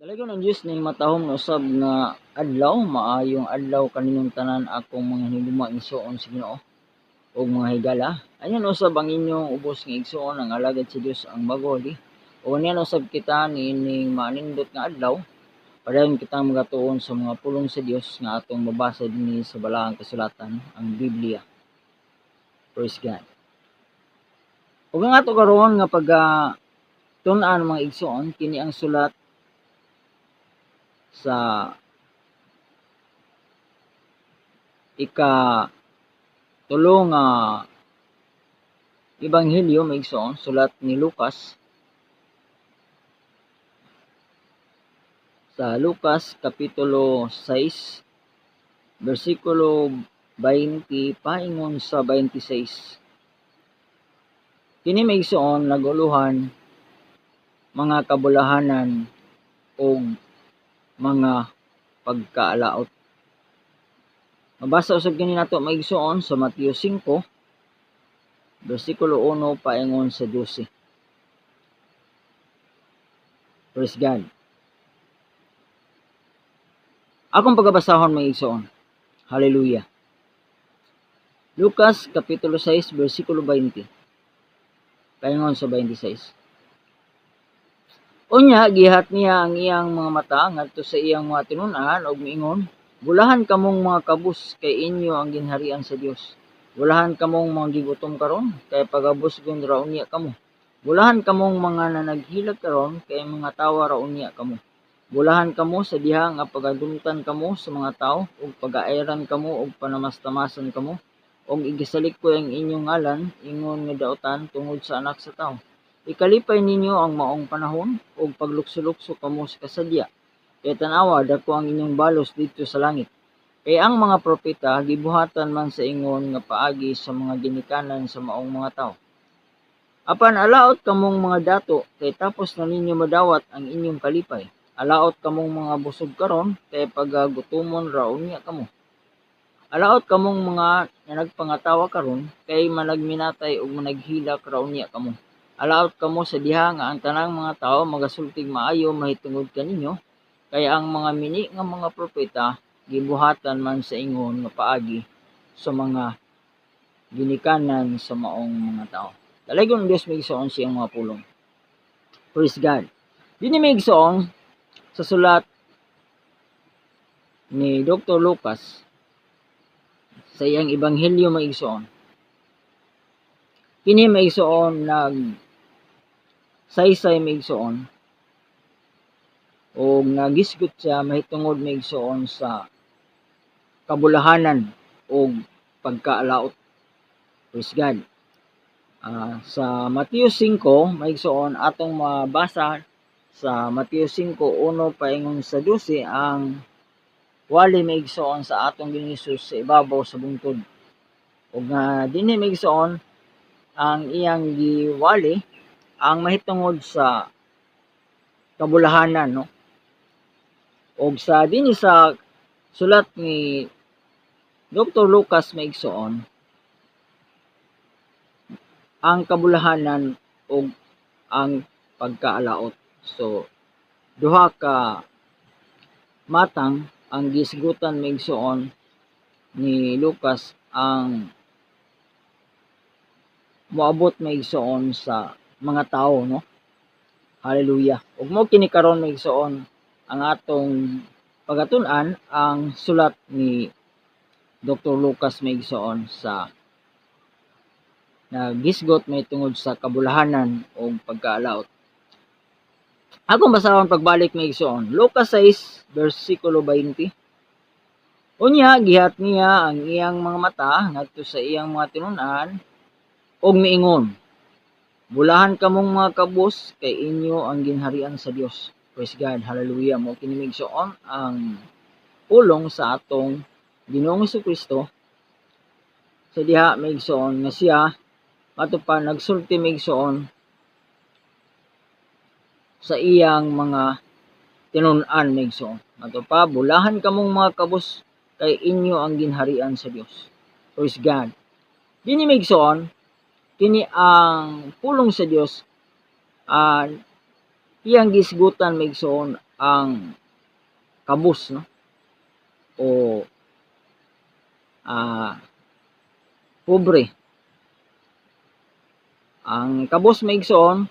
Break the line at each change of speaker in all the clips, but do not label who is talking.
Talaga ng Diyos ning matahom na usab nga adlaw, maayong adlaw kaninyong tanan akong mga hinigugma igsoon sa Ginoo ug mga higala. Ayan usab ang inyong ubos nga igsoon ang alagad sa Dios ang Magoli. O niyan usab kita niining manindot nga adlaw padayon kitang magatuon sa mga pulong sa Dios nga atong mabasa dinhi sa balaang kasulatan, ang Biblia. Praise God. Ug ang ato karon nga tun-an mga igsoon kini ang sulat sa ika-tulo nga ebanghelyo maigsoon, sulat ni Lucas. Sa Lucas kapitulo 6 bersikulo 20 paingon sa 26. Kini maigsoon naguluhan mga kabulahanan o mga pagkaalaot. Mabasa usab kini nato maigsoon sa Mateo 5 bersikulo 1 paingon sa 12. Praise God. Akong pagabasahon maigsoon. Hallelujah. Lucas kapitulo 6 bersikulo 20 paingon sa 26. Unya gihat niya ang iyang mga mata ngadto sa iyang mga tinun-an ug miingon, "Bulahan kamong mga kabus kay inyo ang ginharian sa Dios. Bulahan kamong mga gigutom karon kay pagabusgon ra unya kamo. Bulahan kamong mga nanaghilag karon kay mga tawa ra unya kamo. Bulahan kamo sa diha nga pagadumtan kamo sa mga tawo ug pagaayran kamo ug panamastamasan kamo ug igisalikoy ang inyong ngalan ingon nga daotan tungod sa anak sa tawo. Ikalipay ninyo ang maong panahon ug paglukso-lukso kamo sa kasadya. Kay tan-awa dako ang inyong balos didto sa langit. Kay ang mga propeta gibuhatan man sa ingon nga paagi sa mga ginikanan sa maong mga tawo. Apan alaot kamong mga dato kay tapos na ninyo madawat ang inyong kalipay. Alaot kamong mga busog karon kay pagagutomon ra unya kamo. Alaot kamong mga nagpangatawa karon kay managminatay ug managhilak ra unya kamo. Alaot kamo sa diha nga ang tanang mga tawo magasultig maayo mahitungod kaninyo, kay ang mga mini nga mga propeta gibuhatan man sa ingon nga paagi sa mga ginikanan sa maong mga tawo. Talagang Dios maigsoon siyang mga pulong. Praise God. Dinhi maigsoon sa sulat ni Dr. Lucas sa iyang ebanghelyo maigsoon. Kini maigsoon saysay maigsoon o nagisgot siya mahitungod maigsoon sa kabulahanan o pagkaalaot. Praise God. Sa Mateo 5 maigsoon atong mabasa sa Mateo 5:1 paingon sa 12 ang wali maigsoon sa atong Ginoong Hesus sa ibabaw sa bungtod. Ug dinhi maigsoon ang iyang giwali ang mahitungod sa kabulahanan, no? Og sa dinhi sa sulat ni Dr. Lucas maigsoon ang kabulahanan og ang pagkaalaot. So duha ka matang ang gisgutan maigsoon ni Lucas ang moabot maigsoon sa mga tawo, no? Hallelujah. Ug mo kini karon maigsoon ang atong pagatun-an ang sulat ni Dr. Lucas maigsoon sa nagisgot may tungod sa kabulahanan o pagkaalaot. Akong basahon pagbalik maigsoon. Lucas 6 bersikulo 20. Unya gihat niya ang iyang mga mata ngadto sa iyang mga tinun-an og miingon, "Bulahan kamong mga kabus kay inyo ang ginharian sa Dios." Praise God. Hallelujah. Mo kini maigsoon ang pulong sa atong Ginoong Jesucristo sa diha maigsoon nga siya ato pa nagsulti maigsoon sa iyang mga tinun-an maigsoon. Ato pa bulahan kamong mga kabus kay inyo ang ginharian sa Dios. Praise God. Dinhi maigsoon kini ang pulong sa Dios iyang gisgutan maigsoon ang kabus, no? O pobre. Ang kabus maigsoon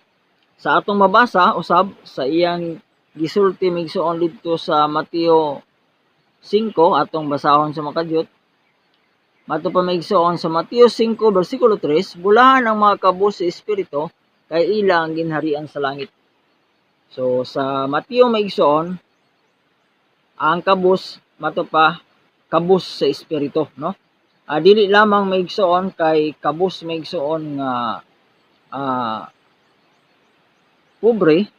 sa atong mabasa usab sa iyang gisulti maigsoon didto sa Mateo 5 atong basahon sa makadyot. Mato pa maigsoon sa Mateo 5 bersikulo 3, bulahan ang mga kabus sa espiritu kay ila ang ginharian sa langit. So sa Mateo maigsoon ang kabus mato pa kabus sa espiritu, no? Dili lamang maigsoon kay kabus maigsoon nga pobre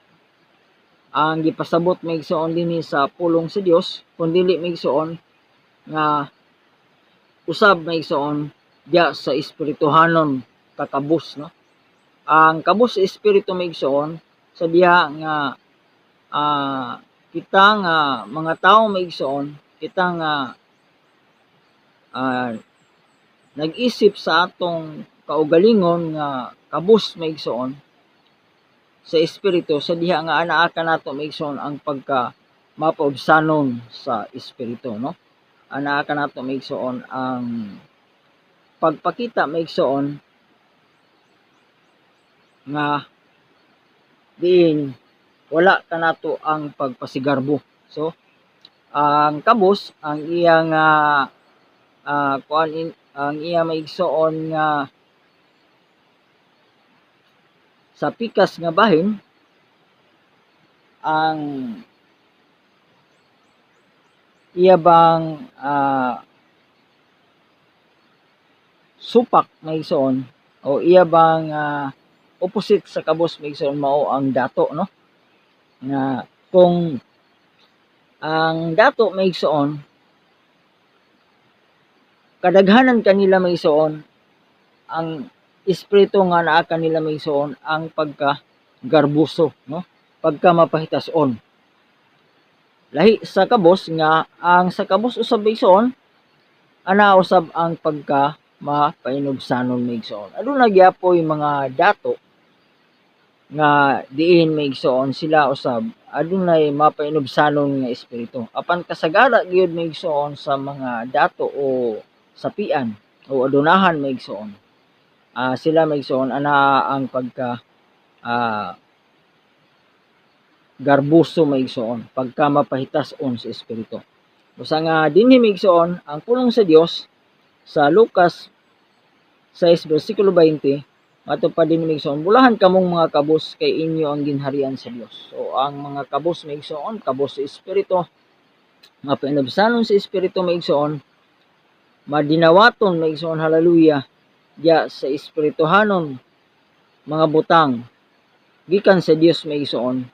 ang gipasabot maigsoon dinhi sa pulong sa Dios, kundi maigsoon nga usab maigsoon diya sa espirituhanon kakabus, no? Ang kabus sa espiritu maigsoon sa diha nga kita nga mga tawo maigsoon, kita nga nag-isip sa atong kaugalingon nga kabus maigsoon sa espiritu sa diha nga anaa kanato maigsoon ang pagka mapaubsanon sa espiritu, no? Anaa kanato maigsoon ang pagpakita maigsoon nga diin wala kanato ang pagpasigarbo. So ang kabus ang iyang ang iya maigsoon nga sa pikas nga bahin ang iya bang supak maigsoon o iya bang opposite sa kabus maigsoon mao ang dato, no? Nga kung ang dato maigsoon kadaghanan kanila maigsoon ang espiritu nga naa kanila maigsoon ang pagka garbuso, no? Pagka mapahitason. Lahi sa kabus nga ang sa kabus usab maigsoon ana usab ang pagka mapainubsanon maigsoon. Aduna gyapoy mga dato nga diin maigsoon sila usab adunay mapainubsanon nga espiritu. Apan kasagara gyud maigsoon sa mga dato o sapian o adunahan maigsoon. Sila maigsoon ana ang pagka garbuso maigsoon, pagka mapahitason sa espiritu. Busa nga dinhi maigsoon ang pulong sa Dios sa Lucas 6 bersikulo 20 ato pa din maigsoon, bulahan kamong mga kabus kay inyo ang ginharian sa Dios. So ang mga kabus maigsoon, kabus sa espiritu, mapainubsanon sa espiritu maigsoon, madinawaton maigsoon, hallelujah, diya sa espirituhanon mga butang gikan sa Dios maigsoon,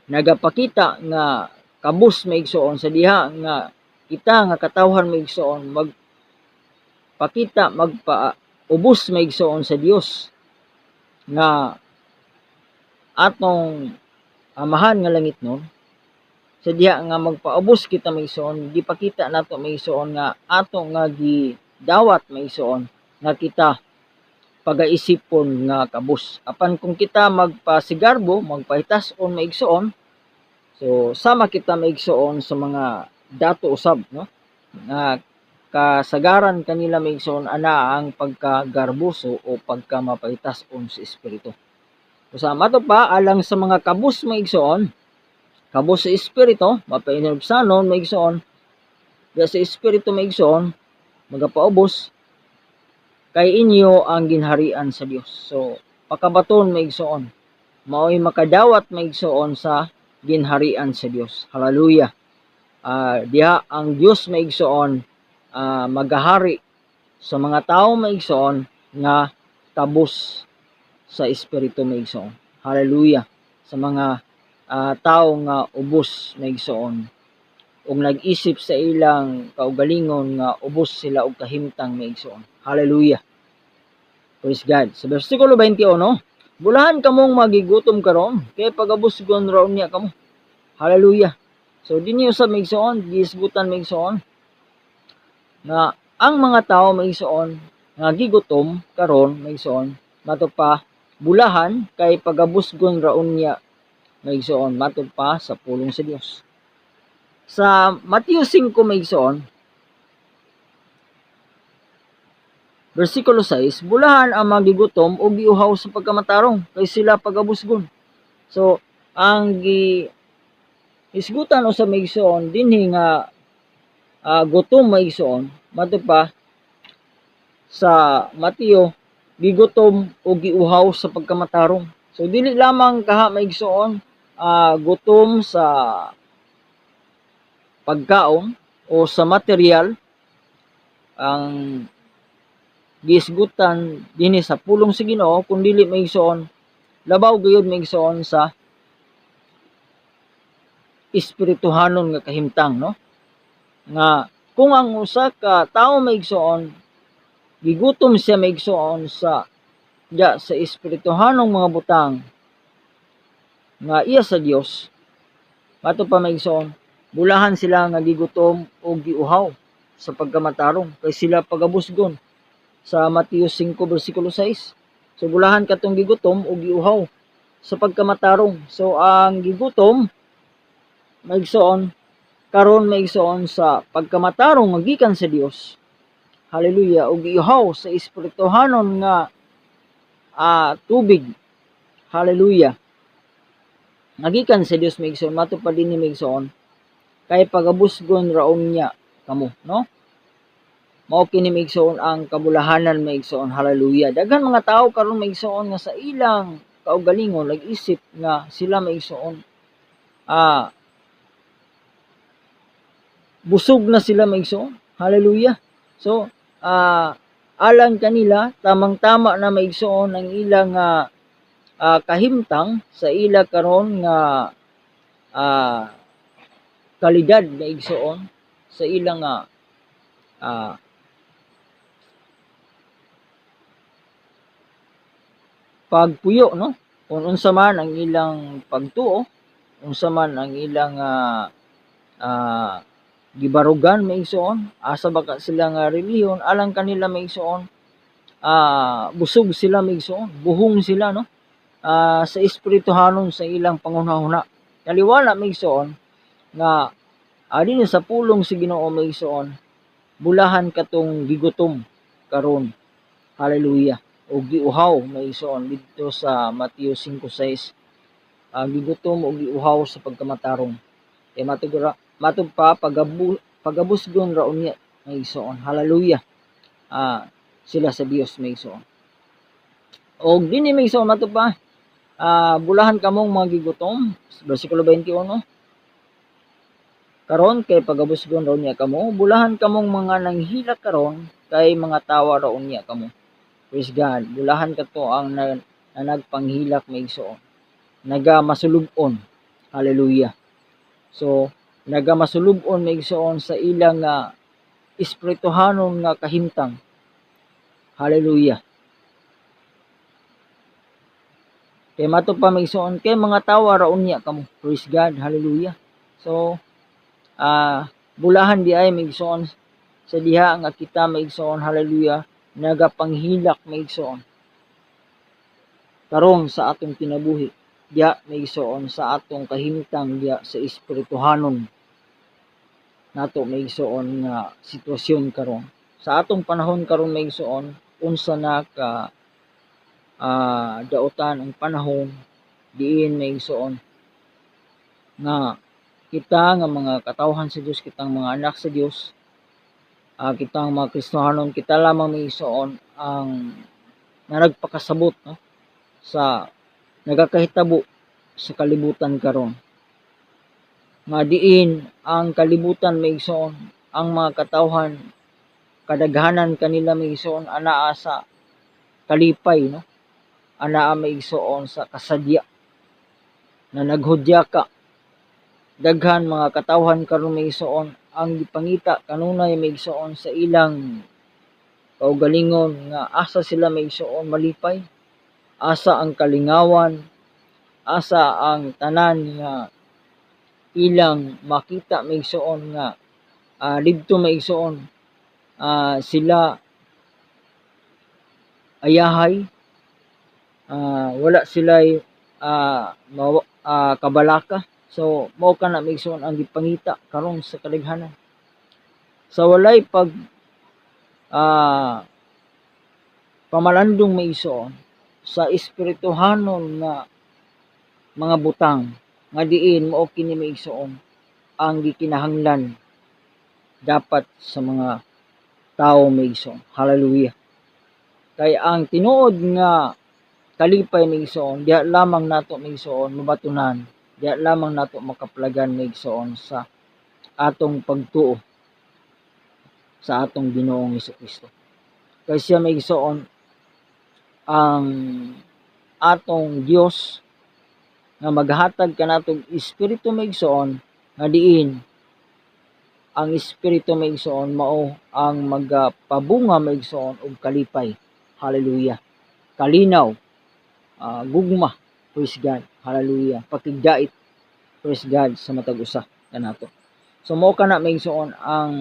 nagapakita nga kabus maigsoon sa diha nga kita nga katawhan maigsoon magpakita magpaubos maigsoon sa Dios nga atong amahan nga langit no, sa diha nga magpaubos kita maigsoon, gipakita nato maigsoon nga ato nga gidawat maigsoon nga kita pagaisipon nga kabus. Apan kung kita magpasigarbo, magpahitason maigsoon, so sama kita maigsoon sa mga dato usab, no? Nga kasagaran kanila maigsoon ana ang pagkagarbuso o pagkamapahitason sa espiritu. Usama to pa alang sa mga kabus maigsoon, kabus sa espiritu, mapainubsanon maigsoon, ya sa espiritu maigsoon, magapaubos kay inyo ang ginharian sa Dios. So pakabaton maigsoon, mao'y makadawat maigsoon sa ginharian sa Dios. Hallelujah. Diha ang Dios maigsoon magahari sa mga tao maigsoon nga kabus sa espiritu maigsoon. Hallelujah. Sa mga tao nga ubos maigsoon ug nag-isip sa ilang kaugalingon nga ubos sila og kahimtang maigsoon. Hallelujah. Praise God. Sa bersikulo 21, bulahan kamong magigutom karon kay pagabusgon raon niya kamo. Hallelujah. So dinhi usab maigsoon, gisgutan maigsoon nga ang mga tao maigsoon nga gigutom karon maigsoon mato pa bulahan kay pagabusgon raon niya maigsoon matud pa sa pulong sa Dios. Sa Mateo 5 maigsoon versikulo 6, bulahan ang magigutom o giuhaw sa pagkamatarong kay sila pagabusgon. So ang isgutan o sa maigsoon dinhi nga gutom maigsoon matud pa sa Mateo gigutom o giuhaw sa pagkamatarong. So dili lamang kaha maigsoon gutom sa pagkaon o sa material ang giisgutan dinhi sa pulong sa Ginoo, kun dili maigsoon labaw gayud maigsoon sa espirituhanon nga kahimtang, no? Nga kung ang usa ka tawo maigsoon gigutom siya maigsoon sa espirituhanong mga butang nga iya sa Dios, mato pa maigsoon bulahan sila nga gigutom o giuhaw sa pagkamatarong kay sila pagabusgon sa Mateo 5 versikulo 6. So bulahan katong gigutom o giuhaw sa pagkamatarong. So ang gigutom maigsoon karon maigsoon sa pagkamatarong nga gikan sa Dios. Hallelujah. O giuhaw sa espirituhanon nga tubig. Hallelujah. Nagikan sa Dios maigsoon mato pa dinhi maigsoon kay pagabusgon raon niya kamo, no? Mao kini maigsoon ang kabulahanan maigsoon. Hallelujah. Daghan mga tawo karon maigsoon nga sa ilang kaugalingon nag-isip nga sila maigsoon busog na sila maigsoon. Hallelujah. So alang kanila tamang-tama na maigsoon ang ilang kahimtang sa ila karon nga kalidad maigsoon sa ilang pagpuyo, no? Kung unsa man ang ilang pagtuo, unsa man ang ilang gibarugan maigsoon, asa baka sila nga relihiyon, alang kanila maigsoon busog sila maigsoon, buhong sila, no? Sa espirituhanon sa ilang pangunahuna. Kaliwala maigsoon nga dinhi sa pulong si Ginoo maigsoon bulahan katong gigutom karon. Hallelujah. O giuhaw maigsoon dito sa Mateo 5:6. Gigutom o giuhaw sa pagkamatarong. Kay matud pa pagabusgon raon niya maigsoon. Hallelujah. Sila sa Dios maigsoon. O dinhi maigsoon matud pa bulahan kamong mga gigutom, versikulo 21. Karon kay pagabusgon raon niya kamo, bulahan kamong mga nanghilak karon kay mga tawa raon niya kamo. Praise God. Bulahan kato ang nagpanghilak maigsoon. Nagamasulubon. Hallelujah. So nagamasulubon maigsoon sa ilang espirituhanon nga kahimtang. Hallelujah. Kay mato pa maigsoon kay mga tawa raon niya kamo. Praise God. Hallelujah. So bulahan di ay maigsoon sa diha nga kita maigsoon. Hallelujah. Nagapanghilak maigsoon karon sa atong kinabuhi diha maigsoon sa atong kahimtang diha sa espirituhanon nato maigsoon nga sitwasyon karon sa atong panahon karon maigsoon unsa na ka dautan ang panahon diin maigsoon nga kita nga mga katawhan sa Dios, kitang mga anak sa Dios, kitang mga Kristohanon, kita lamang maigsoon ang nagpakasabot, no? Sa nagakahitabo sa kalibutan karon. Nga diin ang kalibutan maigsoon ang mga katawhan kadaghanan kanila maigsoon anaa sa kalipay, no? Anaa maigsoon sa kasadya na naghudyaka. Daghan mga katawhan karon maigsoon ang gipangita kanunay maigsoon sa ilang kaugalingon nga asa sila maigsoon malipay, asa ang kalingawan, asa ang tanan nga ilang makita maigsoon nga didto maigsoon sila ayahay, wala sila kabalaka. So mao kana maigsoon ang gipangita karon sa kalighanan. Sa walay pag pamalandong maigsoon sa espirituhanon nga mga butang nga diin mao kini maigsoon ang gikinahanglan dapat sa mga tao maigsoon. Hallelujah. Kay ang tinuod nga kalipay maigsoon diha lamang nato maigsoon mabatunan, diha lamang nato makaplagan maigsoon sa atong pagtuo sa atong Ginoong Hesukristo. Kay siya maigsoon ang atong Dios nga maghatag kanatong espiritu maigsoon nga diin ang espiritu maigsoon mao ang magpabunga maigsoon og kalipay. Hallelujah. Kalinaw, gugma, praise God. Hallelujah. Pakigdait, praise God sa matag usa kanato. So mao kana maigsoon ang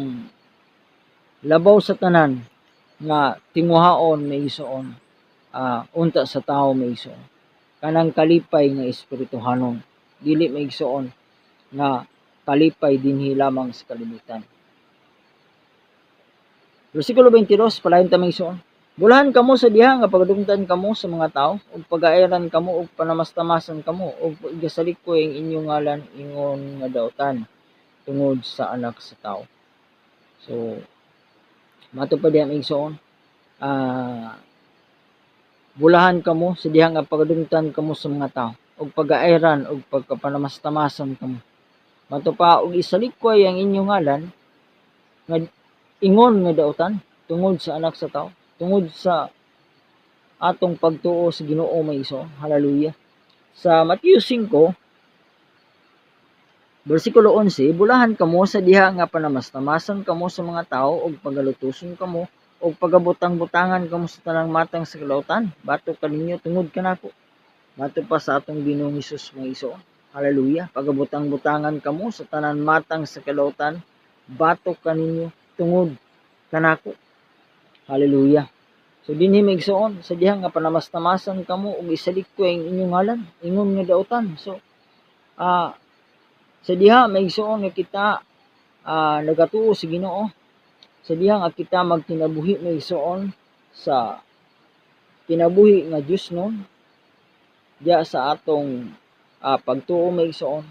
labaw sa tanan nga tinguhaon maigsoon unta sa tao maigsoon. Kanang kalipay nga espirituhanon, dili maigsoon nga kalipay dinhi lamang sa kalibutan. Versikulo 22, palayon ta maigsoon. Bulahan kamo sa diha nga pagadungtan kamo sa mga tao, ug pagairan kamo ug panamastamasan kamo, ug igasalikoy ang inyong ngalan ingon nga daotan tungod sa anak sa tao. So mato pa diha maigsoon, bulahan kamo sa diha nga pagadungtan kamo sa mga tao, ug pagairan ug pagkapanamastamasan kamo. Mato pa og isalikoy ang inyong ngalan nga ingon nga daotan tungod sa anak sa tao, tungod sa atong pagtuo sa Ginoo maigsoon. Hallelujah. Sa Mateo 5 versikulo 11, bulahan kamo sa diha nga panamastamasan kamo sa mga tao ug pagalutuson kamo ug pagabutang-butangan kamo sa tanang matang sa kalautan. Batok kaninyo tungod kanako. Batok pa sa atong Ginoong Hesus maigsoon. Hallelujah. Pagabutang-butangan kamo sa tanan matang sa kalautan. Batok kaninyo tungod kanako. Hallelujah. So dinhi maigsoon sa diha nga panamastamasan kamo ug isalikoy ang inyong ngalan ingon nga daotan. So sa diha maigsoon nga kita nagatuo sa Ginoo. Sa diha nga kita magkinabuhi maigsoon sa kinabuhi nga Dios nun. Diha sa atong pagtuo maigsoon.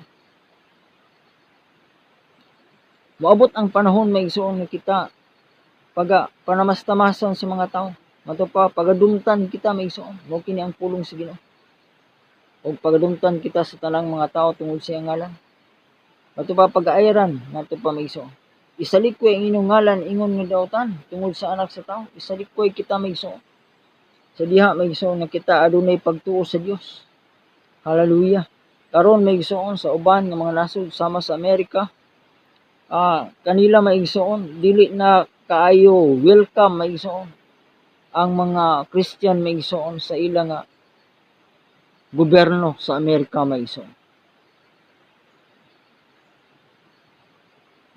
Moabot ang panahon maigsoon nga kita panamastamasan sa mga tao. Mato pa pagadumtan kita maigsoon. Mao kini ang pulong sa Ginoo. Og pagadumtan kita sa tanang mga tao tungod sa iyang ngalan. Mato pa pag-airan nato pa maigsoon. Isalikoy ang inyong ngalan ingon nga daotan tungod sa anak sa tao. Isalikoy kita maigsoon. Sa diha maigsoon nga kita adunay pagtuo sa Dios. Hallelujah. Karon maigsoon sa uban nga mga nasod sama sa Amerika, kanila maigsoon dili na kaayo welcome maigsoon ang mga Christian maigsoon sa ilang gobyerno sa Amerika maigsoon.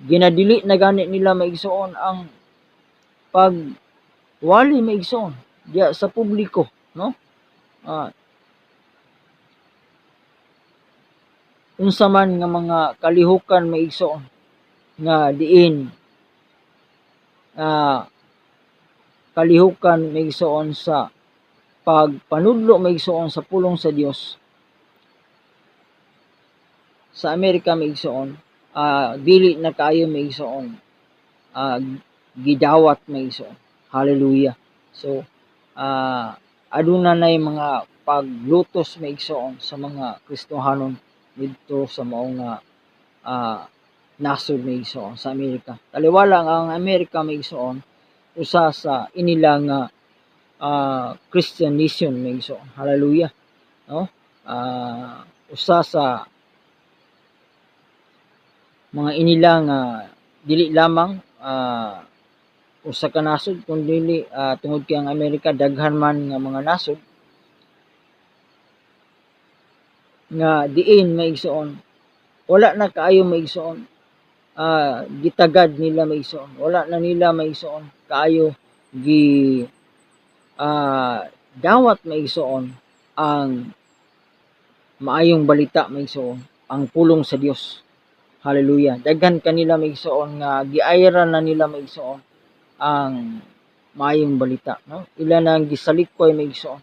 Ginadili na gani nila maigsoon ang pagwali maigsoon diya sa publiko, no? Unsa man nga mga kalihukan maigsoon nga diin kalihukan maigsoon sa pagpanudlo maigsoon sa pulong sa Dios sa Amerika maigsoon, dili na kaayo maigsoon gidawat maigsoon. Hallelujah. So aduna nay mga paglutos maigsoon sa mga Kristohanon dito sa maong nasod maigsoon sa Amerika. Taliwala ang Amerika maigsoon usa sa inilang Christian nation maigsoon. Hallelujah. No? Usa sa mga inilang dili lamang usa ka nasod kundi tungod kay ang Amerika daghan man nga mga nasod nga diin maigsoon wala na kaayo maigsoon gitagad nila maigsoon, wala na nila maigsoon kaayo dawat maigsoon ang maayong balita maigsoon, ang pulong sa Dios. Hallelujah. Daghan kanila maigsoon nga giayran na nila maigsoon ang maayong balita, no? Ila nang gisalikoy maigsoon.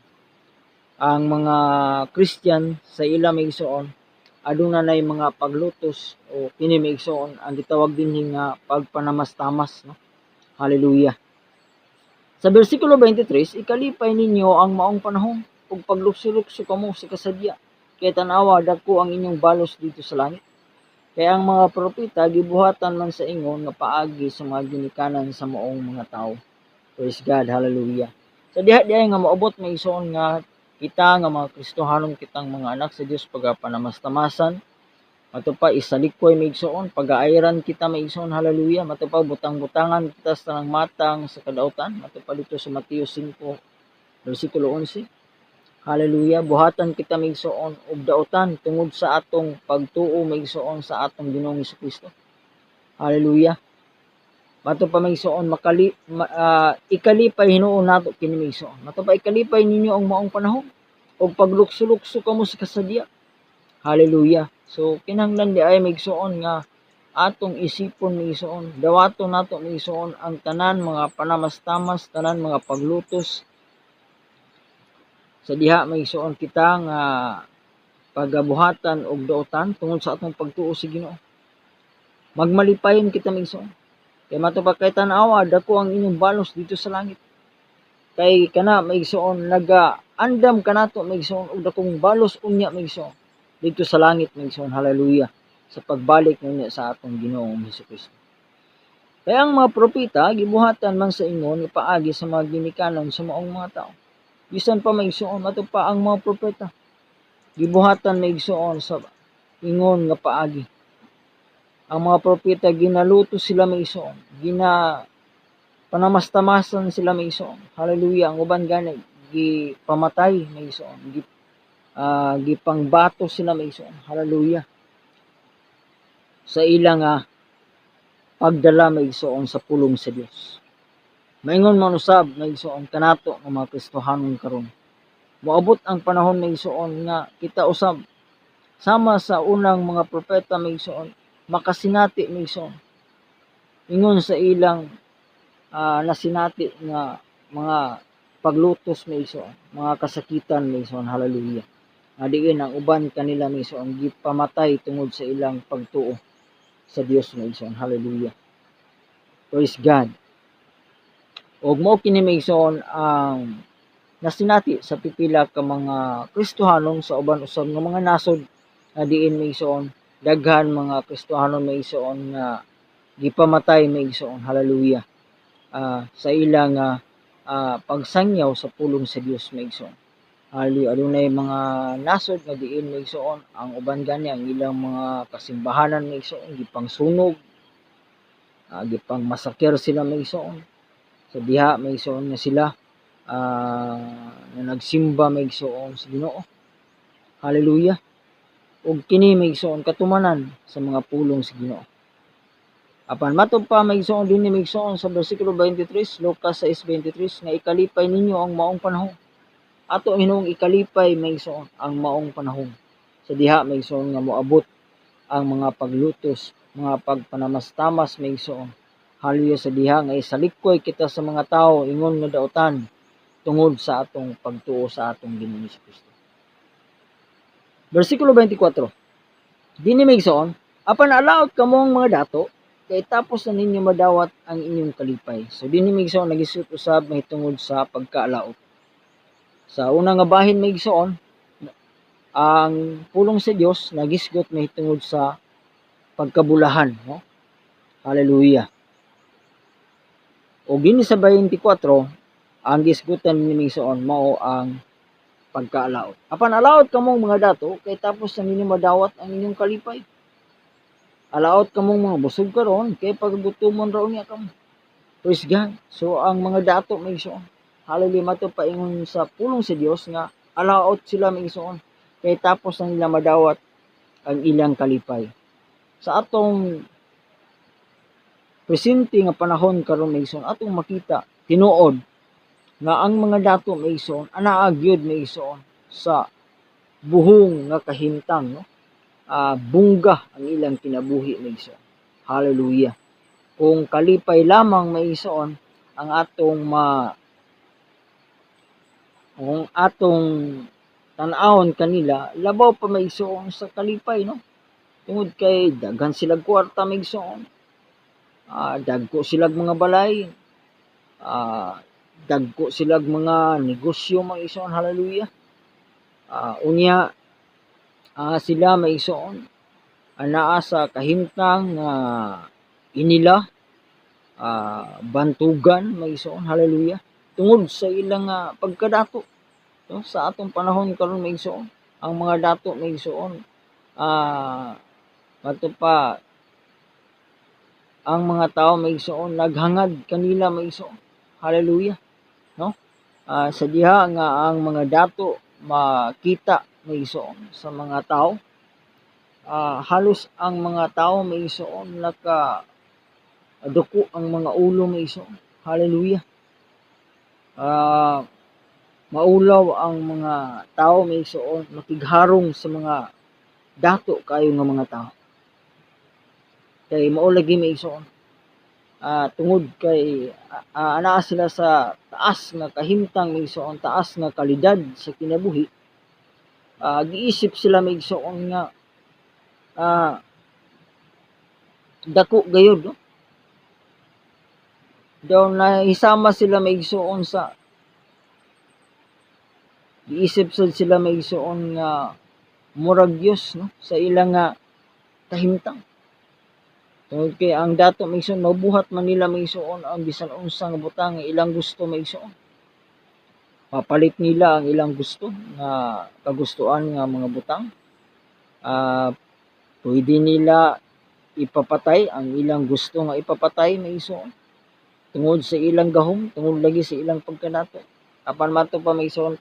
Ang mga Christian sa ila maigsoon aduna nay mga paglutos o kini maigsoon ang gitawag dinhi nga pagpanamastamas, no? Hallelujah. Sa bersikulo 23, ikalipay ninyo ang maong panahon ug paglukso-lukso kamo sa kasadya. Kay tan-awa dako ang inyong balos dito sa langit. Kaya ang mga propeta gibuhatan man sa ingon nga paagi sa mga ginikanan sa maong mga tao. Praise God, hallelujah. Sa diha-diha nga maabot may ison nga kita nga mga Kristohanon kitang mga anak sa Dios pagapanamastamasan. Matupa isalikoy may igsoon, pag-aayran kita may igsoon, hallelujah. Matupa butang-butangan kita sa tanang matang sa kadautan. Matupa dito sa Mateo 5, versikulo 11. Hallelujah. Buhatan kita may igsoon ug dautan tungod sa atong pagtuo may igsoon sa atong Ginoong Hesukristo. Hallelujah. Mato pa may igsoon ikalipay hinuon nato kini may igsoon. Mato pa ikalipay ninyo ang maong panahon ug paglukso-lukso kamo sa kasadya. Hallelujah. So kinahanglan di ay may igsoon nga atong isipon may igsoon. Dawaton nato may igsoon ang tanan mga panamastamas, tanan mga paglutos sa diha may igsoon kita nga pagabuhatan og dautan tungod sa atong pagtuo sa Ginoo. Magmalipayon kita may igsoon. Kay mato pa kay tan-awa dako ang inyong balos dito sa langit. Kay kana may igsoon naga-andam kanato may igsoon og dakong balos unya may igsoon dito sa langit may igsoon, hallelujah, sa pagbalik niya sa atong Ginoong Hesukristo. Kaya ang mga propeta gibuhatan man sa ingon nga paagi sa mga ginikanan sa maong mga tao. Bisan pa may igsoon mato pa ang mga propeta gibuhatan may igsoon sa ingon nga paagi. Ang mga propeta ginaluto sila may igsoon, panamastamasan sila may igsoon, hallelujah. Ang uban gani gipamatay may igsoon, gipangbato sila may igsoon, hallelujah, sa ilang pagdala may igsoon sa pulong sa Dios. Maingon man usab may igsoon kanato nga mga Kristohanon karon. Moabot ang panahon may igsoon nga kita usab sama sa unang mga propeta may igsoon makasinati may igsoon. Ingon sa ilang nasinati nga mga paglutos may igsoon, mga kasakitan may igsoon, hallelujah. Nga diin ang uban kanila may igsoon gipamatay tungod sa ilang pagtuo sa Dios may igsoon, hallelujah. Praise God. Og mao kini may igsoon ang nasinati sa pipila ka mga Kristohanon sa uban usab nga mga nasod nga diin may igsoon daghan mga Kristohanon may igsoon nga gipamatay may igsoon, hallelujah, sa ilang pagsangyaw sa pulong sa Dios may igsoon, hallelujah. Adunay mga nasod nga diin may igsoon ang uban gani ang ilang mga kasimbahanan may igsoon gipangsunog, gipang masakir sila may igsoon sa diha may igsoon nga sila na nagsimba may igsoon sa Ginoo, hallelujah. Ug kini may igsoon katumanan sa mga pulong sa Ginoo. Apan matod pa may igsoon dinhi may igsoon sa bersikulo 23, Lucas 6:23 nga ikalipay ninyo ang maong panahon. Ato hinuong ikalipay may igsoon ang maong panahon. Sa diha may igsoon nga moabot ang mga paglutos, mga pagpanamastamas may igsoon, hallelujah, sa diha nga isalikoy kita sa mga tao ingon nga dautan tungod sa atong pagtuo sa atong Ginoong Hesukristo. Bersikulo 24. Dinhi may igsoon, apan alaot kamong mga dato kay tapos na ninyo madawat ang inyong kalipay. So dinhi may igsoon nagisut usab mahitungod sa pagkaalaot. Sa una nga bahin may igsoon ang pulong sa Dios nagisgot mahitungod sa pagkabulahan, no? Hallelujah. O gini sa 24 ang gisgutan ni Migsoon mao ang pagkaalaot. Apan alaot kamong mga dato kay tapos na ninyo madawat ang inyong kalipay. Alaot kamong mga busog karon kay pagagutomon ra unya kamo. Praise God. So ang mga dato Migsoon, hallelujah, mato paingon sa pulong sa Dios nga alaot sila Migsoon kay tapos na nila madawat ang ilang kalipay. Sa atong presente nga panahon karon Migsoon atong makita tinuod nga ang mga dato Migsoon anaa gyud Migsoon sa buhong nga kahimtang, no? Bungga ang ilang kinabuhi maigsoon. Hallelujah. Kung kalipay lamang maigsoon ang kung atong tan-awon kanila, labaw pa maigsoon sa kalipay, no? Tungod kay daghan silang kwarta maigsoon. Dagko silang mga balay, dagko silang mga negosyo maigsoon. Hallelujah. Unya sila maigsoon anaa sa kahimtang nga inila bantugan maigsoon. Hallelujah. Tungod sa ilang pagkadato, no? Sa atong panahon karon maigsoon, ang mga dato maigsoon mato pa ang mga tao maigsoon naghangad kanila maigsoon. Hallelujah, no? Sa diha nga ang mga dato makita maigsoon sa mga tao, halos ang mga tao maigsoon duko ang mga ulo maigsoon. Hallelujah. Maulaw ang mga tao maigsoon makigharong sa mga dato kayo nga mga tao. Kay mao lagi maigsoon. Tungod kay anaa sila sa taas nga kahimtang maigsoon, taas nga kalidad sa kinabuhi. Giisip sila maigsoon nga dako gayud, no? Daw nahisama sila maigsoon sa giisip sila maigsoon nga murag Dios, no? Sa ilang kahimtang. Tungod kay ang dato maigsoon mabuhat man nila maigsoon ang bisan unsa nga butang nga ilang gusto maigsoon. Papalit nila ang ilang gusto nga kagustuhan nga mga butang. Pwede nila ipapatay ang ilang gusto nga ipapatay maigsoon tungod sa ilang gahom, tungod lagi sa ilang pagkadato. Apan mato pa maigsoon,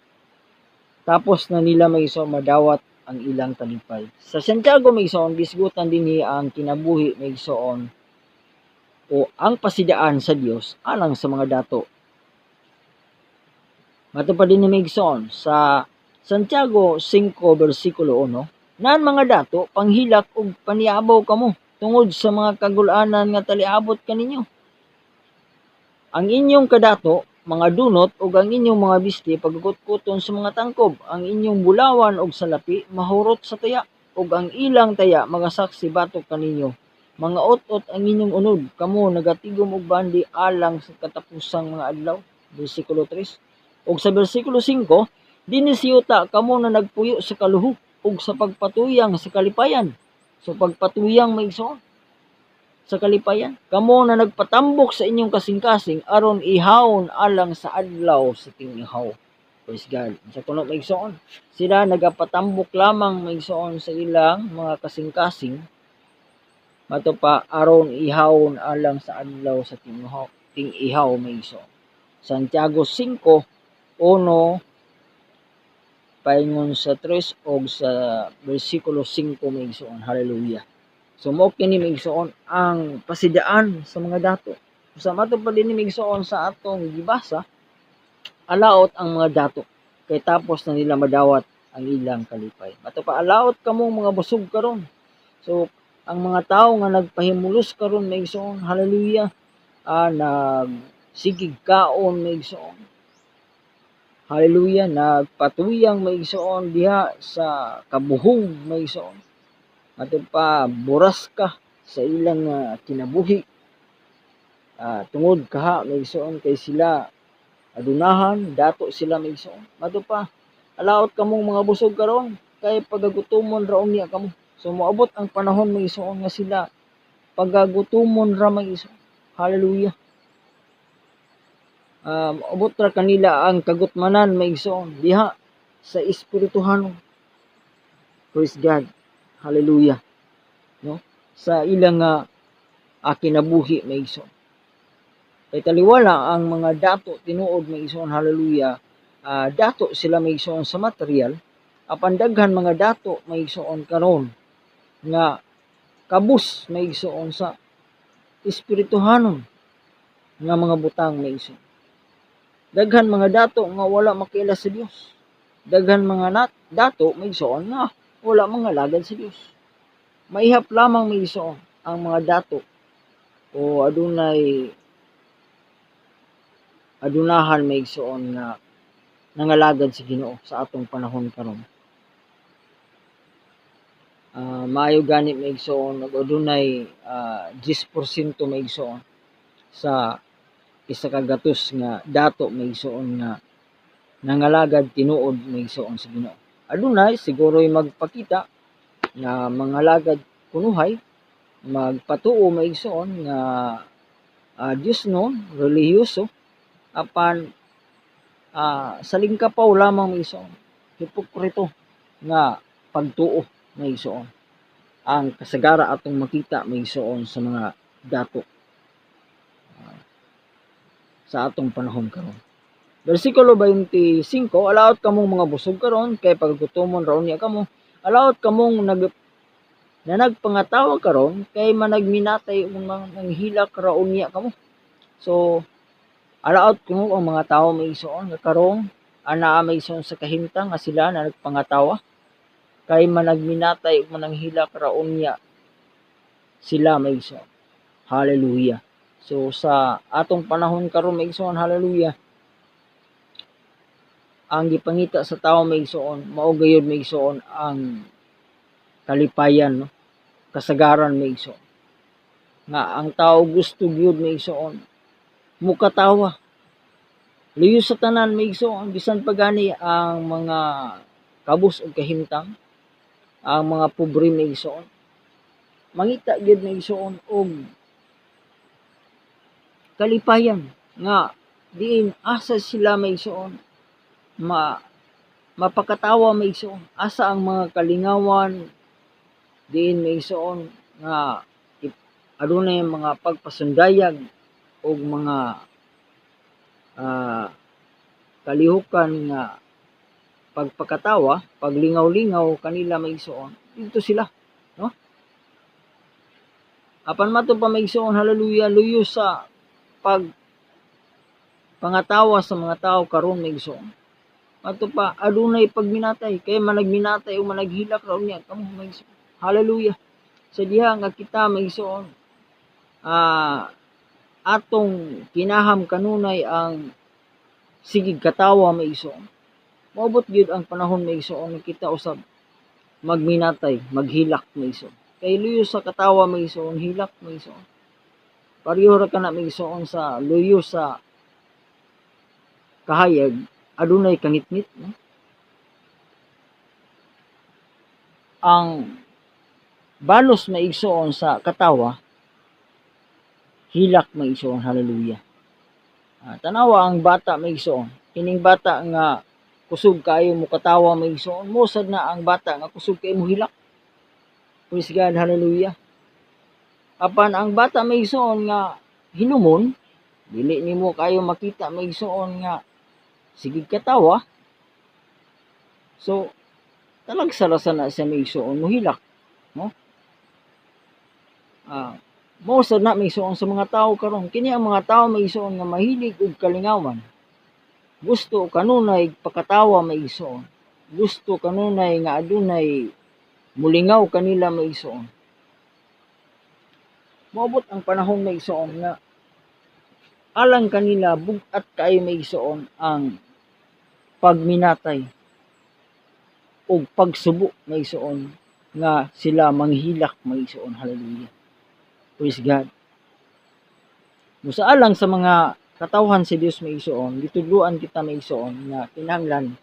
tapos na nila maigsoon madawat ang ilang talipay. Sa Santiago maigsoon gisgutan dinhi ang kinabuhi maigsoon o ang pasidaan sa Dios alang sa mga dato. Mato pa dinhi maigsoon sa Santiago 5 bersikulo 1, nan mga dato panghilak ug paniabaw kamo tungod sa mga kagul-anan nga taliabot kaninyo. Ang inyong kadato mga dunot ug ang inyong mga bisti pagkutkuton sa mga tangkob, ang inyong bulawan ug salapi mahurot sa taya, ug ang ilang taya magasaksi batok kaninyo. Mga ot-ot ang inyong unod, kamo nagatigom og bandi alang sa katapusang mga adlaw. Bersikulo 3. Ug sa bersikulo 5, dinhi siyuta kamo na nagpuyo sa kaluhok ug sa pagpatuyang sa kalipayan. So pagpatuyang maigsoon sa kalipayan, kamo na nagpatambok sa inyong kasing-kasing aron ihawon alang sa adlaw sa tingihaw. Praise God. Sa kuno maigsoon, sila nagapatambok lamang maigsoon sa ilang mga kasing-kasing mato pa aron ihawon alang sa adlaw sa tingihaw maigsoon. Santiago 5:1 paingon sa 3 og sa bersikulo 5 maigsoon. Hallelujah. So mao kini maigsoon ang pasidaan sa mga dato. Sa mato pa dinhi maigsoon sa atong gibasa, alaot ang mga dato kay tapos na nila madawat ang ilang kalipay. Mato pa alaot kamo mga busog karon. So ang mga tawo nga nagpahimulos karon maigsoon, hallelujah, nagsigig kaon maigsoon. Hallelujah, nagpatuyang maigsoon diha sa kabuhong maigsoon. Ato pa buras ka sa ilang kinabuhi. Tungod kaha maigsoon kay sila adunahan, dato sila maigsoon. Ato pa alaot kamong mga busog karon kay pagagutomon ra unya kamo. So moabot ang panahon maigsoon nga sila pagagutomon ra maigsoon. Hallelujah. Moabot ra kanila ang kagutmanan maigsoon diha sa espirituhanon. Praise God. Hallelujah. No? Sa ilang kinabuhi maigsoon. Kay taliwala ang mga dato tinuod maigsoon, hallelujah. Dato sila maigsoon sa material, apan daghan mga dato maigsoon karon nga kabus maigsoon sa espirituhanon nga mga butang maigsoon. Daghan mga dato nga wala makiala sa Dios. Daghan mga dato maigsoon nga wala mga alagad sa Dios. Maihap lamang maigsoon ang mga dato o adunahan maigsoon nga nangalagad sa Ginoo sa atong panahon karon. Maayo gani maigsoon ug adunay 10% maigsoon sa isa ka gatos nga dato maigsoon nga nangalagad tinuod maigsoon sa Ginoo. Adunay siguro'y magpakita nga mangalagad kunuhay, magpatuo maigsoon nga Dios no, relihiyoso, apan sa lingkapaw lamang maigsoon, hipokrito nga pagtuo maigsoon. Ang kasagara atong makita maigsoon sa mga dato sa atong panahon karon. Bersikulo 25, alaot kamong mga busog karon kay paggutomon raon niya kamo. Alaot kamong nagpangatawa karon kay managminatay ug nanghilak raon niya kamo. So alaot kamo ang mga tawo maigsoon nga karong anaa maigsoon sa kahimtang nga sila na nagpangatawa kay managminatay ug mananghilak raon niya sila maigsoon. Hallelujah. So sa atong panahon karon maigsoon, hallelujah, ang gipangita sa tawo maigsoon mao gayud maigsoon ang kalipayan, no? Kasagaran maigsoon. Nga ang tao gusto gyud maigsoon mukatawa. Liyo sa tanan maigsoon bisan pa gani ang mga kabus ug kahimtang, ang mga pobre maigsoon. Mangita gyud maigsoon og kalipayan nga diin asa sila maigsoon mapakatawa maigsoon, asa ang mga kalingawan diin maigsoon nga adunay mga pagpasundayag og mga kalihukan nga pagpakatawa, paglingaw-lingaw kanila maigsoon, dito sila, no? Apan mato pa maigsoon, hallelujah, luyo sa pangatawa sa mga tao karon maigsoon. Ato pa adunay pagminatay kay managminatay o managhilak raon niya kamo maigsoon. Hallelujah. Sa diha nga kita maigsoon atong kinaham kanunay ang sigig katawa maigsoon. Maabot gyud ang panahon maigsoon kita usab magminatay, maghilak maigsoon. Kay luyo sa katawa maigsoon, hilak maigsoon. Pareho ra kana maigsoon sa luyo sa kahayag, adunay kangitngit, no? Ang balos maigsoon sa katawa, hilak maigsoon, hallelujah. Tanawa ang bata maigsoon, kining bata nga kusog kayo mo katawa maigsoon, mosad na ang bata nga kusog kayo mo hilak. Praise God, hallelujah. Apan ang bata maigsoon nga hinumon, dili nimo kayo makita maigsoon nga sigig katawa. So talagsarasan na siya maigsoon mohilak, no? Mosad na maigsoon sa mga tao karon, kini ang mga tao maigsoon nga mahilig og kalingawan. Gusto kanunay pakatawa maigsoon. Gusto kanunay nga adunay mulingaw kanila maigsoon. Moabot ang panahon maigsoon nga alang kanila bugat kayo maigsoon ang pagminatay o pagsubo maigsoon nga sila manghilak maigsoon, hallelujah. Praise God. Musaalang sa mga katawhan si Dios maigsoon, gitudloan kita maigsoon nga kinahanglan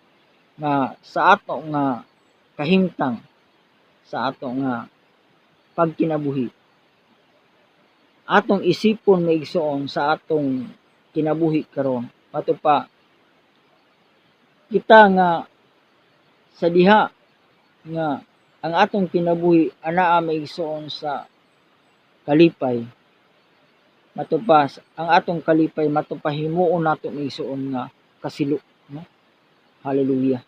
nga sa ato nga kahimtang, sa ato nga pagkinabuhi, atong isipon maigsoon sa atong kinabuhi karon. Mato pa kita nga sa diha nga ang atong kinabuhi anaa maigsoon sa kalipay. Mato pa ang atong kalipay mato pa himuon nato maigsoon nga kasilo, no? Hallelujah.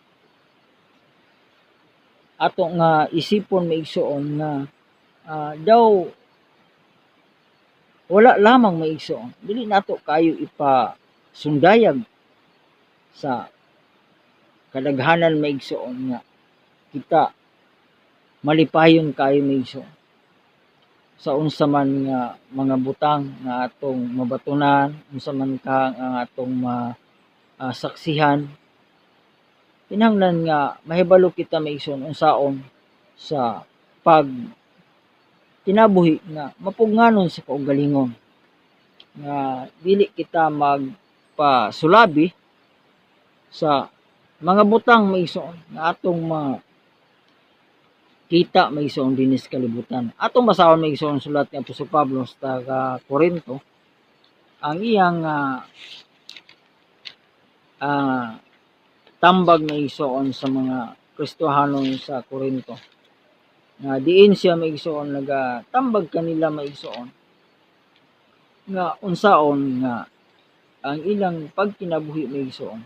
Ato nga isipon maigsoon nga daw wala lamang maigsoon, dili nato kayo ipasundayag sa kadaghanan maigsoon nga kita malipayon kayo maigsoon sa unsa man nga mga butang nga atong mabatunan, unsa man ka ang atong saksihan. Kinahanglan nga mahibalo kita maigsoon unsaon sa pag kinabuhi nga mapugnganon sa kaugalingon, nga dili kita magpasulabi sa mga butang maigsoon nga atong kita maigsoon dinis kalibutan. Atong basahon maigsoon sulat ni Apostol Pablo sa taga Corinto, ang iyang tambag maigsoon sa mga Kristohanon sa Corinto, nga diin siya maigsoon nagatambag kanila maigsoon nga unsaon nga ang ilang pagkinabuhi maigsoon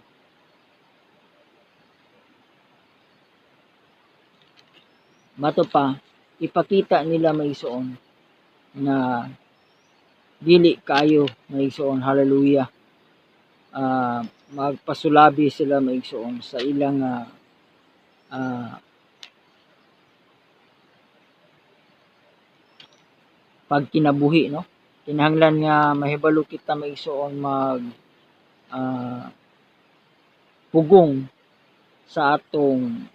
mato pa ipakita nila maigsoon na dili kayo maigsoon, hallelujah, magpasulabi sila maigsoon sa ilang pagkinabuhi, no? Kinahanglan nga mahibalo kita maigsoon pugong sa atong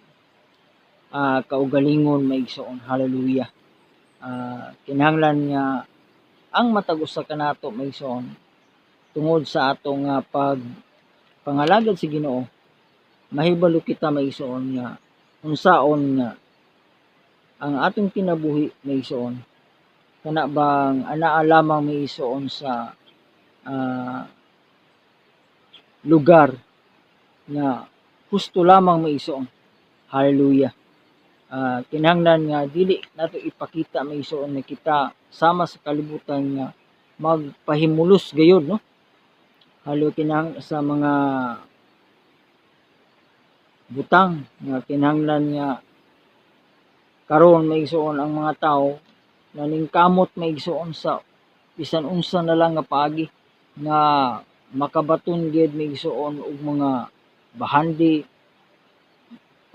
kaugalingon maigsoon, hallelujah. Kinahanglan nga ang matag usa kanato maigsoon tungod sa atong pangalagad sa Ginoo, mahibalo kita maigsoon nga unsaon nga ang atong kinabuhi maigsoon kana bang anaa lamang maigsoon sa lugar nga husto lamang maigsoon, hallelujah. Kinahanglan nga dili nato ipakita maigsoon na kita sama sa kalibutan nga magpahimulos gayud, no? Halo kinang sa mga butang nga kinahanglan nga karon maigsoon ang mga tao naningkamot maigsoon sa bisan unsa na lang nga paagi nga makabaton gyud maigsoon og mga bahandi,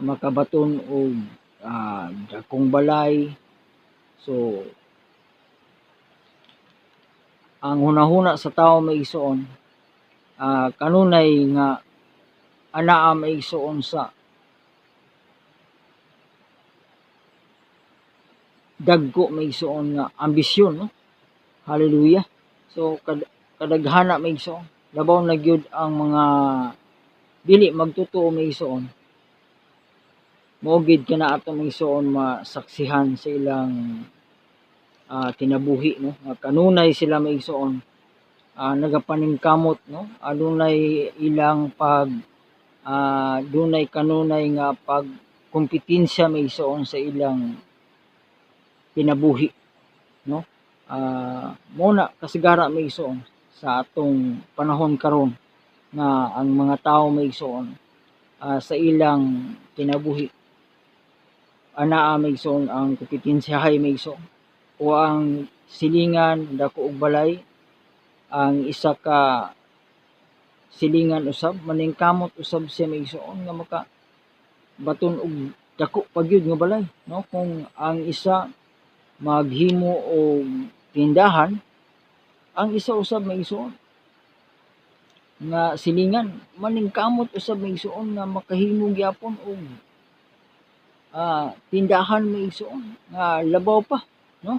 makabaton og dakong balay. So ang hunahuna sa tawo maigsoon kanunay nga anaa maigsoon sa dagko maigsoon nga ambisyon, no? Hallelujah. So kadaghana maigsoon labaw na gyud ang mga dili magtotoo maigsoon, mao gid kana ato maigsoon masaksihan sa ilang kinabuhi, no? Kanunay sila maigsoon nagapaningkamot, no? Adunay ilang dunay kanunay nga pagkompetensya maigsoon sa ilang kinabuhi, no? Muna kasigara maigsoon sa atong panahon karon nga ang mga tawo maigsoon sa ilang kinabuhi anaa maigsoon ang kompetensyahay maigsoon o ang silingan dako og balay, ang isa ka silingan usab maningkamot usab siya maigsoon nga maka baton og dako pa gyud nga balay, no? Kung ang isa maghimo og tindahan, ang isa usab maigsoon nga silingan maningkamot usab maigsoon nga makahimo gyapon og tindahan maigsoon nga labaw pa, no?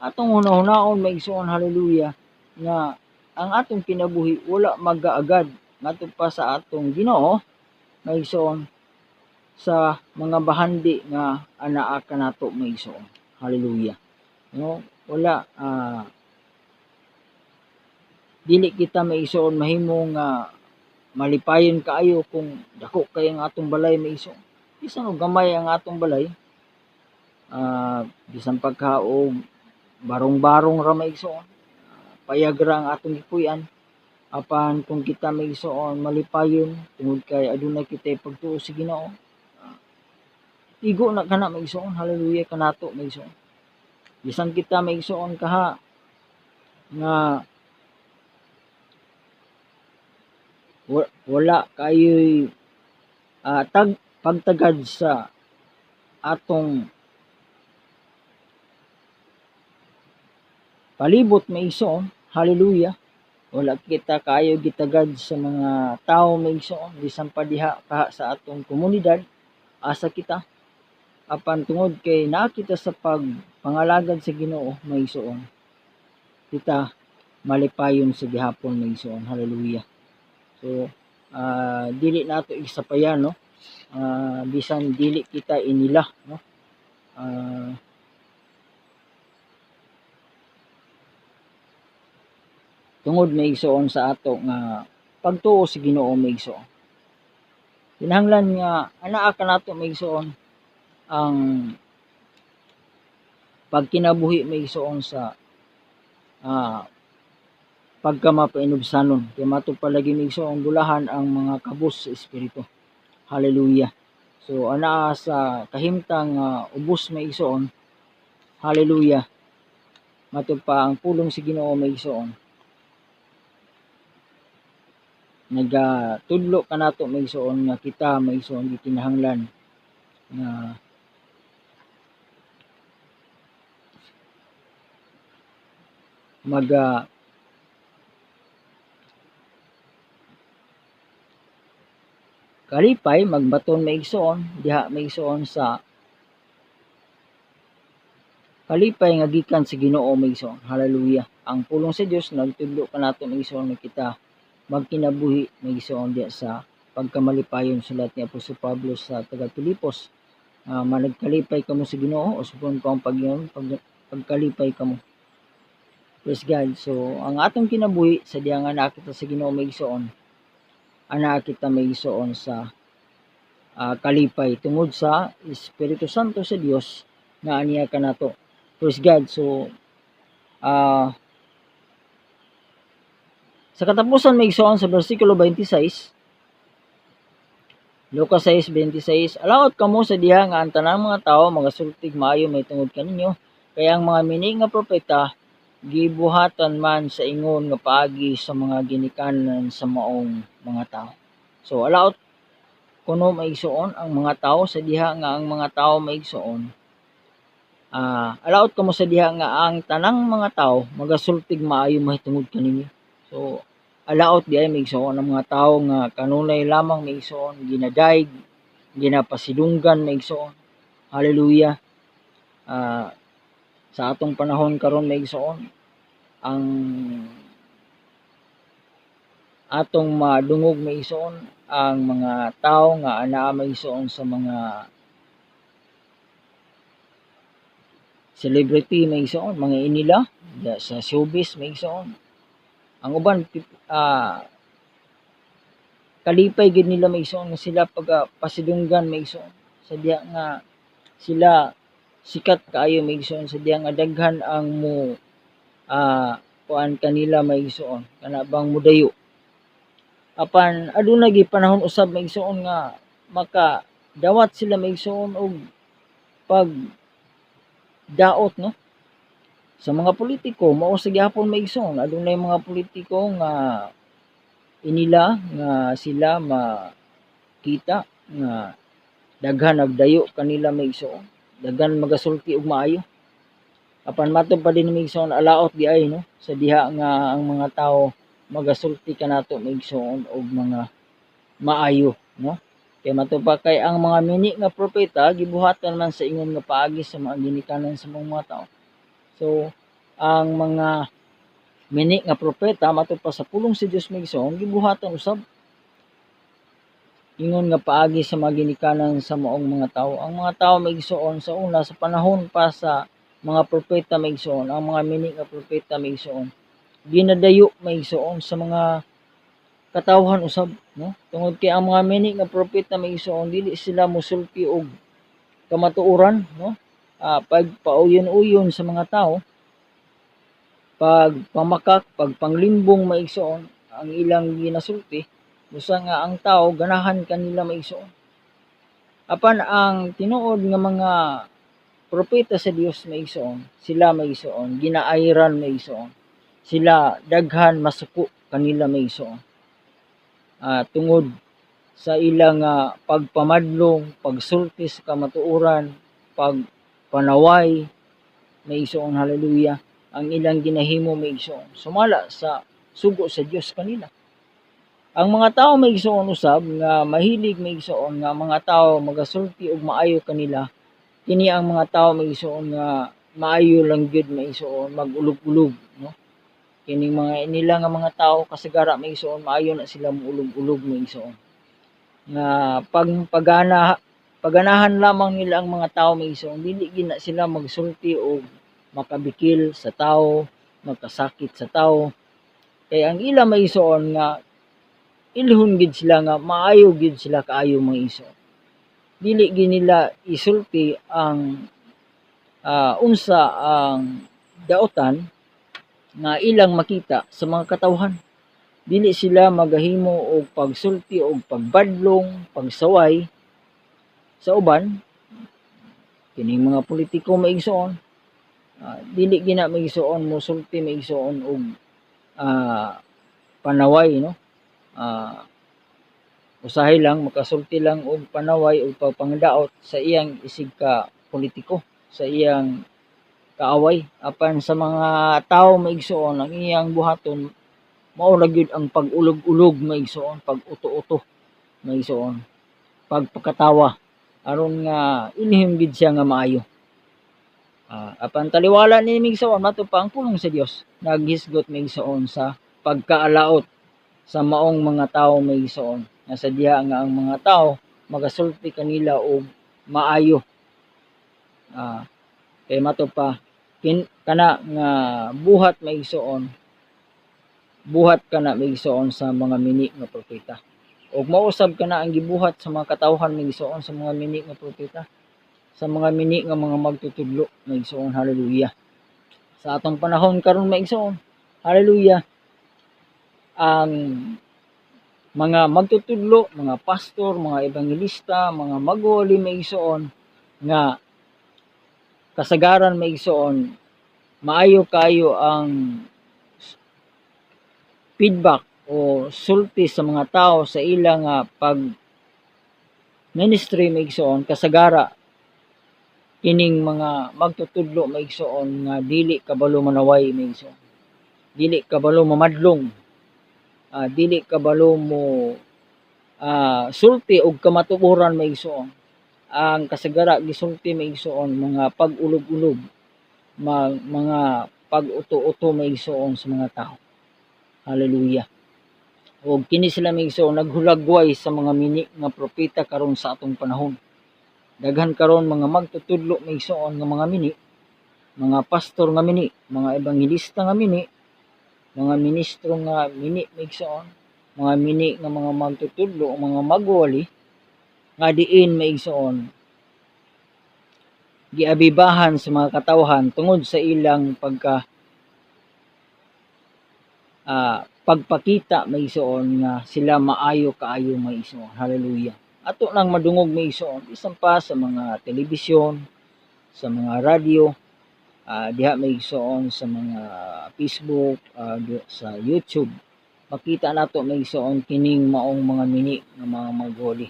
Atong hunahunahon maigsoon, hallelujah, nga ang atong kinabuhi wala magaagad ngadto pa sa atong Ginoo maigsoon sa mga bahandi nga anaa kanato maigsoon, hallelujah, no? Wala dili kita maigsoon mahimong malipayon kaayo kung dako kay ang atong balay maigsoon. Bisan og gamay ang atong balay, bisan pagkaog barong-barong ra maigsoon, payag ra ang atong gipuy-an apan kung kita maigsoon malipayon tungod kay adunay kitay pagtuo sa Ginoo, igo na kana maigsoon, hallelujah, kanato maigsoon. Bisan kita maigsoon kaha nga wala kayo'y pagtagad sa atong palibot maigsoon. Hallelujah. Wala kita kayo gitagad sa mga tao maigsoon, bisan pa diha kaha sa atong komunidad. Asa kita apan tungod kay naa kita sa pagpangalagad sa Ginoo maigsoon, kita malipayon sa gihapon maigsoon. Hallelujah. So dili nato isapayan, no, bisan dili kita inila, no, tungod maigsoon sa ato nga pagtuo sa Ginoo maigsoon. Kinahanglan nga anaa ka nato maigsoon ang pagkinabuhi maigsoon sa pagkamapainubsanon, kay mato palagi maigsoon gulahan ang mga kabus sa espiritu. Hallelujah. So anaa sa kahimtang ubos maigsoon, hallelujah, mato pa ang pulong sa Ginoo maigsoon. Nagatudlo ka nato maigsoon nga kita maigsoon gikinahanglan nga kalipay magbaton maigsoon diha maigsoon sa kalipay nga gikan sa Ginoo maigsoon. Hallelujah. Ang pulong sa Dios nagtudlo ka nato maigsoon nga kita magkinabuhi maigsoon diha sa pagkamalipayon. Sulat ni Apostol Pablo sa taga Pilipos, managkalipay kamo sa Ginoo, usbon ko ang pagkalipay kamo. Praise God. So ang atong kinabuhi sa diha nga nakita sa Ginoo maigsoon, ana kita maigsoon sa kalipay tungod sa Espiritu Santo sa Dios nga aniya kanato. Praise God. So sa katapusan maigsoon sa bersikulo 26, Lucas 6:26, alaot kamo sa diha nga ang tanang mga tao magasultig maayo may tungod kaninyo, kaya ang mga mini nga propeta gibuhatan man sa ingon nga paagi sa mga ginikanan sa maong mga tao. So alaot kuno maigsoon ang mga tao sa diha nga ang mga tao maigsoon, alaot kamo sa diha nga ang tanang mga tao magasultig maayo mahitungod kaninyo. So alaot di ay maigsoon ang mga tao nga kanunay lamang maigsoon ginadayeg, ginapasidunggan maigsoon. Hallelujah. Sa atong panahon karon maigsoon, ang atong madungog maigsoon ang mga tao nga anaa maigsoon sa mga celebrity maigsoon, mga inila sa showbiz maigsoon. Ang uban kalipay gid nila maigsoon nga sila pasidunggan maigsoon sa diha nga sila sikat kaayo maigsoon, sa diha nga daghan ang mo kuan kanila maigsoon kana bang mudayo. Apan aduna gyud panahon usab maigsoon nga makadawat sila maigsoon og pagdaot, no, sa mga politiko. Mao sa gyapon maigsoon adunay mga politiko nga inila nga sila makita nga daghan nagdayo kanila maigsoon, daghan magasulti og maayo. Apan mato pa din maigsoon alaot di ay, no, sa diha nga ang mga tao magasulti kanato maigsoon og mga maayo, no. Kay mato pa kay ang mga mini nga propeta gibuhatan man sa ingon nga paagi sa mga ginikanan sa mga tao. So ang mga mini nga propeta mato pa sa pulong si Dios maigsoon gibuhatan usab ingon nga paagi sa mga ginikanan sa maong mga tao. Ang mga tao maigsoon sa una sa panahon pa sa mga propeta maigsoon, ang mga mini nga propeta maigsoon ginadayo maigsoon sa mga katawhan usab, no, tungod kay ang mga mini nga propeta maigsoon dili sila mosulti og kamatuoran, no, pagpauyon-uyon sa mga tao, pagpamakak, pagpanglimbong maigsoon ang ilang ginasulti, busa nga ang tao ganahan kanila maigsoon. Apan ang tinuod nga mga propeta sa Dios maigsoon, sila maigsoon ginairan maigsoon, sila daghan masuko kanila maigsoon. tungod sa ilang pagpamadlong, pagsulti sa kamatuoran, pagpanaway maigsoon, hallelujah, ang ilang ginahimo maigsoon sumala sa sugo sa Dios kanila. Ang mga tao maigsoon usab nga mahilig maigsoon nga mga tao magasulti og maayo kanila, kini ang mga tao maigsoon nga maayo lang gyud maigsoon magulog-ulog, no? Kining mga nila nga mga tao kasagara maigsoon maayo na sila moulog-ulog maigsoon. Nga paganahan lamang nila ang mga tao maigsoon, dili gina sila magsulti og makabikil sa tao, magkasakit sa tao. Kay ang ila maigsoon nga ilhon gid sila nga maayo gid sila kaayo maigsoon. Dili gid nila isulti ang unsa ang daotan nga ilang makita sa mga katawhan. Dili sila magahimo og pagsulti og pagbadlong, pagsaway sa uban. Kining mga politiko maigsoon, dili gina maigsoon mosulti maigsoon og panaway, no? Usahay lang makasulti lang og panaway og pagpangdaot sa iyang isig ka politiko, sa iyang kaaway. Apan sa mga tawo maigsoon ang iyang buhaton mao na gyud ang pag-ulog-ulog maigsoon, pag-uto-uto maigsoon, pagpakatawa aron nga ilhim gid siya nga maayo. Apan taliwala ni maigsoon mato pa ang pulong sa Dios naghisgot maigsoon sa pagkaalaot sa maong mga tawo maigsoon, nga sa diha nga ang mga tawo magasulti kanila og maayo. Kay mato pa kana nga buhat kana maigsoon sa mga mini nga propeta. Ug mausab kana ang gibuhat sa mga katawhan maigsoon sa mga mini nga propeta, sa mga mini nga mga magtutudlo maigsoon, hallelujah. Sa atong panahon karon maigsoon, hallelujah, ang mga magtutudlo, mga pastor, mga ebangelista, mga magwali maigsoon nga kasagaran maigsoon maayo kayo ang feedback o sulti sa mga tao sa ilang pag ministry maigsoon, kasagara kining mga magtutudlo maigsoon nga dili kabalo manaway maigsoon, dili kabalo mamadlong, dili kabalo mo sulti og kamatuoran maigsoon. Ang kasagara gisulti maigsoon mga pag-ulog-ulog, mga pag-uto-uto maigsoon sa mga tao, hallelujah. Og kini sila maigsoon naghulagway sa mga mini nga propeta karon sa atong panahon. Daghan karon mga magtutudlo maigsoon nga mga mini, mga pastor nga mini, mga ebangelista nga mini, mga ministro nga mini maigsoon, mga mini nga mga magtutudlo o mga magwali nga diin maigsoon giabibahan sa mga katawhan tungod sa ilang pagpakita maigsoon nga sila maayo kaayo maigsoon, hallelujah. Ato nang madungog maigsoon bisan pa sa mga telebisyon, sa mga radyo, diha maigsoon sa mga Facebook, sa YouTube, makita nato maigsoon kining maong mga mini nga mga magwali.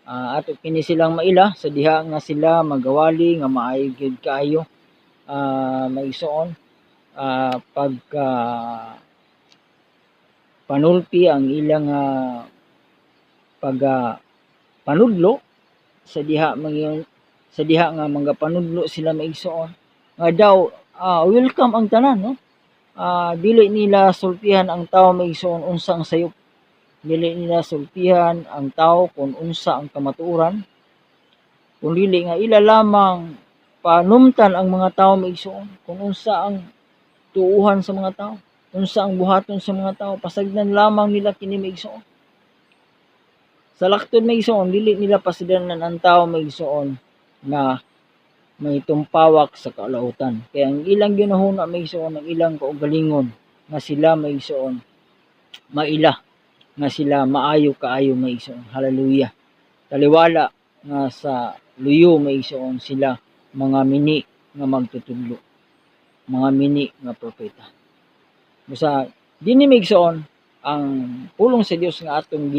Ato kini silang maila sa diha nga sila magawali nga maayo gyud kaayo maigsoon, pagka panulti ang ilang panudlo sa diha nga mga panudlo sila maigsoon nga daw welcome ang tanan, no? Dili nila sultihan ang tawo maigsoon unsa ang sayop, dili nila sultihan ang tawo kung unsa ang kamatuoran, kung dili nga ila lamang panumtan ang mga tawo maigsoon kung unsa ang tuuhan sa mga tawo, unsa ang buhaton sa mga tawo, pasagdan lamang nila kini maigsoon. Sa laktod maigsoon dili nila pasagdanan ang tawo maigsoon nga may tumpawak sa kalautan. Kaya ang ilang ginahuna maigsoon, ang ilang kaugalingon nga sila maigsoon maila, nga sila maayo kaayo maigsoon, hallelujah. Taliwala nga sa luyo maigsoon sila mga mini nga magtutudlo, mga mini nga propeta. Busa dinhi maigsoon ang pulong sa Dios nga atong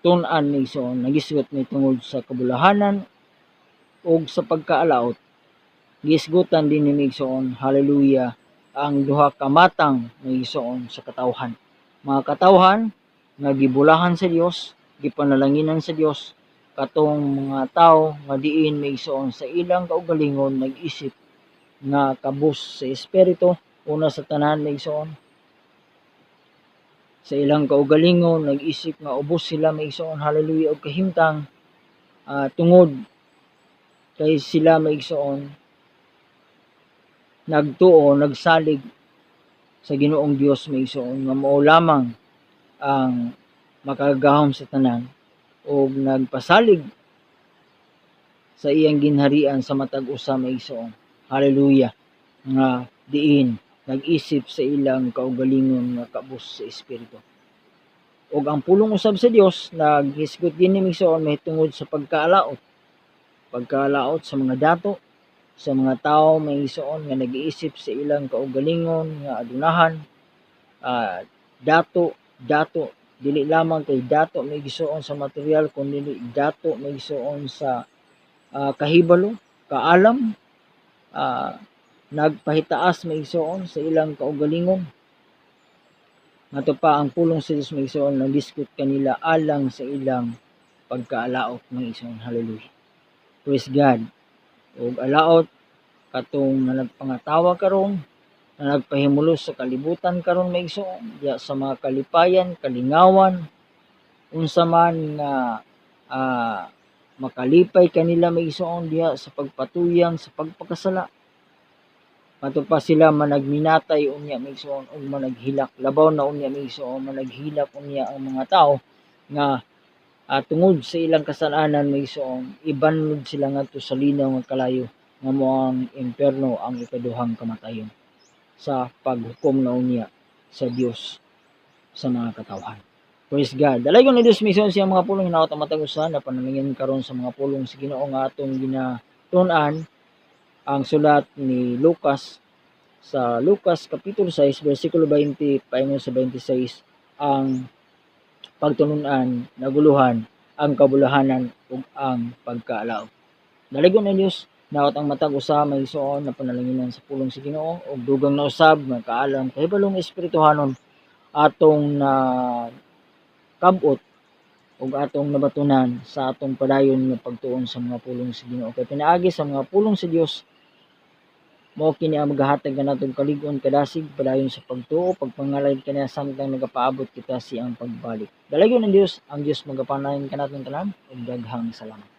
tun-an ni igsoon nagisgot ni tungod sa kabulahanan o sa pagkaalaot. Gisgutan din ni igsoon, hallelujah, ang duha ka matang ni igsoon sa katawhan. Mga katawhan nga gibulahan sa Dios, gipanalanginan sa Dios, katong mga tawo nga diin may igsoon sa ilang kaugalingon nag-isip nga kabus sa espiritu, una sa tanan may igsoon sa ilang kaugalingon nag-isip nga ubos sila may igsoon, hallelujah, og kahimtang tungod kay sila may igsoon nagtuo, nagsalig sa Ginoong Dios may igsoon nga mao lamang ang makagahom sa tanan o nagpasalig sa iyang ginharian sa matag usa may igsoon, hallelujah, nga diin nag-isip sa ilang kaugalingon nga kabus sa espiritu. Og ang pulong usab sa Dios naghisgot din ni igsoon mahitungod sa pagkaalaot sa mga dato, sa mga tawo may igsoon nga nag-iisip sa ilang kaugalingon nga adunahan, dato dili lamang kay dato may igsoon sa material kundi dato may igsoon sa kahibalo, kaalam, nagpahitaas may igsoon sa ilang kaugalingon. Nato pa ang pulong sa Dios may igsoon nagdiskot kanila alang sa ilang pagkaalaot may igsoon, hallelujah. Praise God. Og alaot katong na nagpangatawa karon, na nagpahimulos sa kalibutan karon may igsoon, diya sa mga kalipayan, kalingawan, unsa man nga makalipay kanila may igsoon diya sa pagpatuyang sa pagpakasala. Mato pa sila managminatay unya may igsoon ug managhilak, labaw na unya may igsoon managhilak unya ang mga tao nga tungod sa ilang kasalanan may igsoon ibanlod sila ngadto sa linaw nga kalayo nga mao ang impierno, ang ikaduhang kamatayon sa paghukom na unya sa Dios sa mga katawhan. Praise God. Dalaygon ni Dios mission siya mga pulong hinaot ang matag-usa na panalangin karon sa mga pulong sa Ginoo nga atong ginatun-an ang sulat ni Lucas sa Lucas kapitulo 6 bersikulo 20 paingon sa 26 ang pagtunun-an, naguluhan, ang kabulahanan ug ang pagkaalaw. Dalaygon ni Dios naot ang matag usa may igsoon na panalanginan sa pulong sa Ginoo ug dugang na usab nga kaalam kahibalong espirituhanon atong na kabot ug atong nabatunan sa atong padayon nga pagtuon sa mga pulong sa Ginoo. Kay pinaagi sa mga pulong sa Dios mao kini ang magahatag kanatong kalig-on kadasig padayon sa pagtuo, pagpangalay kaniya samtang nagapaabot kita siyang pagbalik. Dalaygon ng Dios, ang Dios magapanayon kanatong tanan ug daghang salamat.